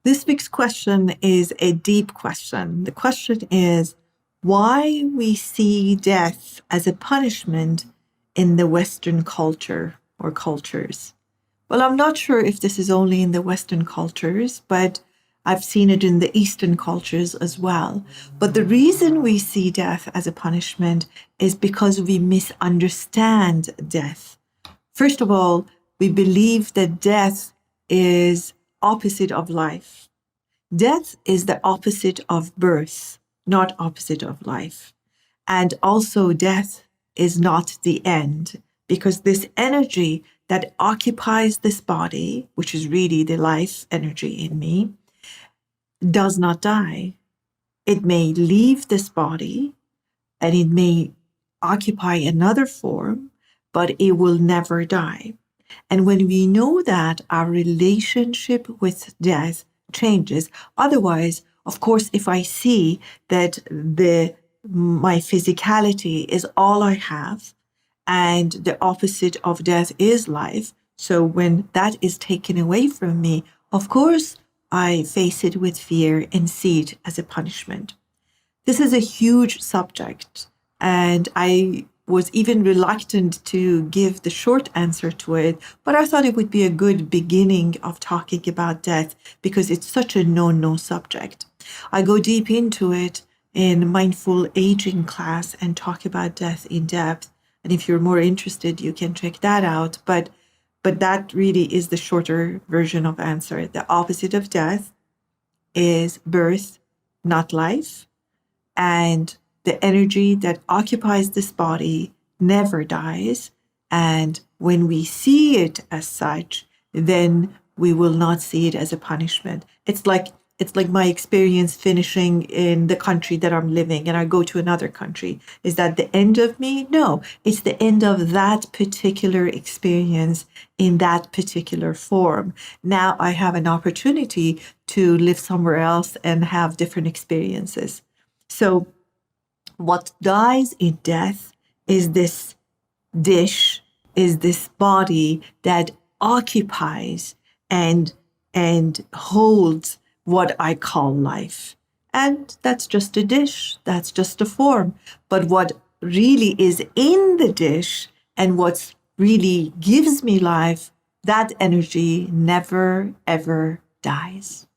This week's question is a deep question. The question is why we see death as a punishment in the Western culture or cultures. Well, I'm not sure if this is only in the Western cultures, but I've seen it in the Eastern cultures as well. But the reason we see death as a punishment is because we misunderstand death. First of all, we believe that death is opposite of life. Death is the opposite of birth, not opposite of life. And also death is not the end, because this energy that occupies this body, which is really the life energy in me, does not die. It may leave this body and it may occupy another form, but it will never die. And when we know that, our relationship with death changes. Otherwise, of course, if I see that my physicality is all I have, and the opposite of death is life, so when that is taken away from me, of course, I face it with fear and see it as a punishment. This is a huge subject, and I was even reluctant to give the short answer to it, but I thought it would be a good beginning of talking about death because it's such a no subject. I go deep into it in mindful aging class and talk about death in depth. And if you're more interested, you can check that out. But that really is the shorter version of answer. The opposite of death is birth, not life. And the energy that occupies this body never dies. And when we see it as such, then we will not see it as a punishment. It's like my experience finishing in the country that I'm living and I go to another country. Is that the end of me? No, it's the end of that particular experience in that particular form. Now I have an opportunity to live somewhere else and have different experiences. So what dies in death is this dish, is this body that occupies and holds what I call life. And that's just a dish, that's just a form. But what really is in the dish and what really gives me life, that energy never, ever dies.